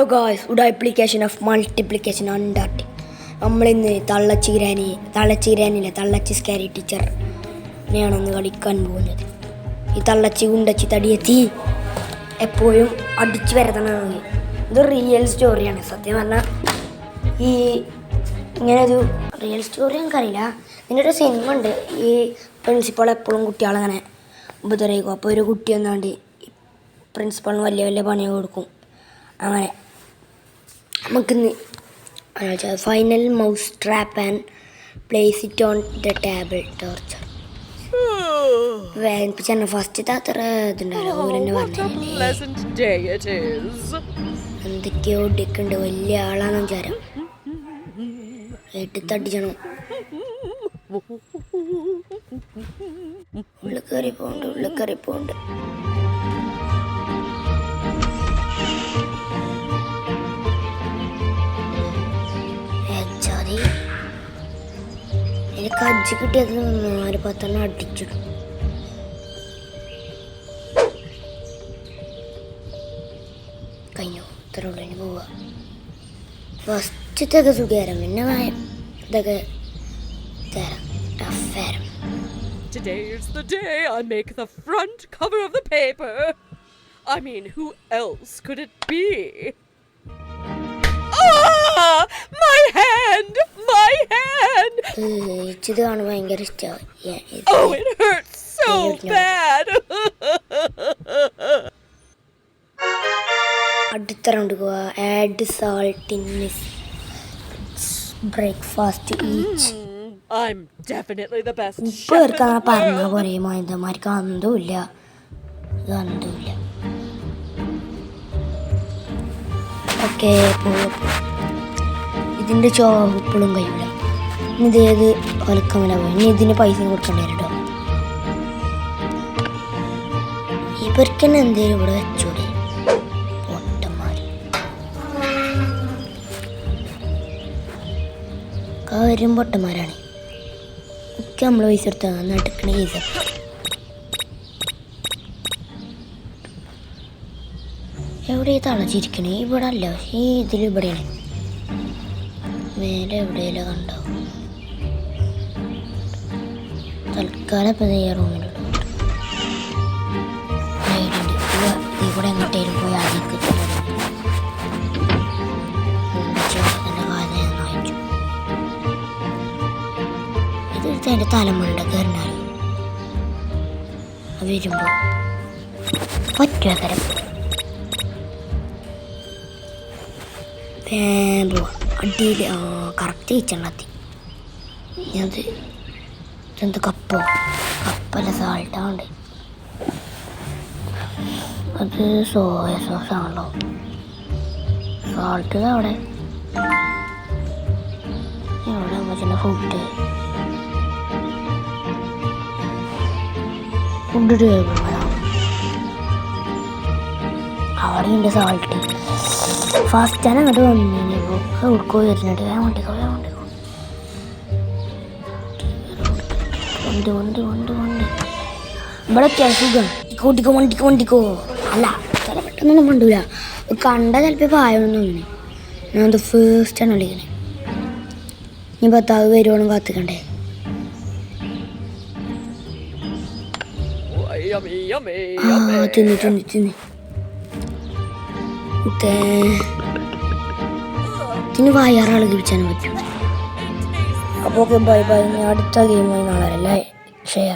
Hello guys, application of multiplication undarting. നമ്മളിന്ന് തള്ളച്ചി scary ടീച്ചറിനെയാണെന്ന് കളിക്കാൻ പോകുന്നത്. ഈ തള്ളച്ചി ഉണ്ടച്ചി തടിയെത്തി എപ്പോഴും അടിച്ചു വരുത്തണമെന്ന്. ഇത് റിയൽ സ്റ്റോറിയാണ്. സത്യം പറഞ്ഞാൽ ഈ ഇങ്ങനൊരു റിയൽ സ്റ്റോറി എനിക്കറിയില്ല. ഇതിൻ്റെ ഒരു സിനിമ ഉണ്ട്. ഈ പ്രിൻസിപ്പൾ എപ്പോഴും കുട്ടികളങ്ങനെ ഉപദ്രവിക്കും. അപ്പോൾ ഒരു കുട്ടി വന്നാണ്ട് പ്രിൻസിപ്പളിന് വലിയ വലിയ പണി കൊടുക്കും. അങ്ങനെ നമുക്കിന്ന് final mouse trap and place it on the table torture. വേദനിപ്പിച്ചാൽ ഫസ്റ്റത്തെ അത്ര ഇതുണ്ടാവില്ല. ഓലെന്നെ പറഞ്ഞില്ലേ എന്തൊക്കെയോ ഒടിക്കുന്നുണ്ട്. വലിയ ആളാണ് വിചാരം. തട്ടിച്ചണം ഉള്ളിൽ കയറി പോണ്ട്. എനിക്ക് അജ്ജി കിട്ടിയത് 4-10 അടിച്ചിടും. കഴിഞ്ഞു. ഇത്ര ഉള്ളിന് പോവുക. ഫസ്റ്റത്തൊക്കെ സുഖകരം, പിന്നെ ഇതൊക്കെ തരാം ടഫാരം. Today is the day I make the front cover of the paper. I mean, who else could it be? Ah! My hand! ഇത് കാണുമ്പോൾ ഭയങ്കര ഇഷ്ടമായി. Oh, it hurts so bad. അടുത്ത റൗണ്ട് പോവാ. Add salt in breakfast each. I'm definitely the best. ഉപ്പ് എടുക്കാൻ പറഞ്ഞ പോലെ മൈദമാർക്ക് അന്തമില്ല. ഓക്കെ, ഇതിൻ്റെ ചോറ് ഇപ്പോഴും കഴിയില്ല. ഇനി ഇതേത് ഒലക്കമല പോയി. ഇനി ഇതിന് പൈസ കൊടുക്കേണ്ടി വരും കേട്ടോ. ഇവർക്കെന്നെ എന്തേലും ഇവിടെ വെച്ചൂടെ പൊട്ടന്മാർ. കാര്യം പൊട്ടന്മാരാണ്. ഒക്കെ നമ്മൾ പൈസ എടുത്താൽ നടക്കണ കേസ്. എവിടെ തളച്ചിരിക്കണേ? ഇവിടെ അല്ല, ഈ ഇതിലിവിടെയാണ്. മേലെ എവിടെയെല്ലാം കണ്ടോ? തൽക്കാലം ഇപ്പം ഈ റൂമിലുള്ള ഇവിടെ എങ്ങോട്ടേലും പോയി ആദ്യം വായിച്ചു. ഇതെടുത്ത് എൻ്റെ തലമുണ്ട കയറിനാലും വരുമ്പോൾ പറ്റുക തരം പോവാ. അടിയിൽ കറക്റ്റ് കിച്ചണെത്തി. ഇതെന്ത് കപ്പല്ല സാൾട്ടാണ്ട്. അത് സോയ സോസ് ആണല്ലോ. സാൾട്ട് അവിടെ അമ്മച്ചൻ്റെ ഫുഡ് അവിടെ ഉണ്ട് സാൾട്ട്. ഫസ്റ്റാണ് അങ്ങോട്ട് വന്നിപ്പോൾ ഉടുക്കോ വരുന്നുണ്ട്. വണ്ടിക്കോ ഇവിടെ സുഖം. വണ്ടിക്കോ അല്ല ചില പെട്ടെന്നൊന്നും കണ്ടൂല. കണ്ട ചിലപ്പോൾ പായൊന്നും അങ്ങനെ. ഞാൻ അത് ഫേസ്റ്റാണ് വിളിക്കണേ. ഇനി ഭർത്താവ് വരുവോളം കാത്തിക്കണ്ടേ. തിന്നി ഇതിന് വയറാൾ കിഴിച്ചാനും പറ്റും. അപ്പോൾ ഓക്കെ, ബൈ. അടുത്ത ഗെയിമായി നാളെ ഷെയർ.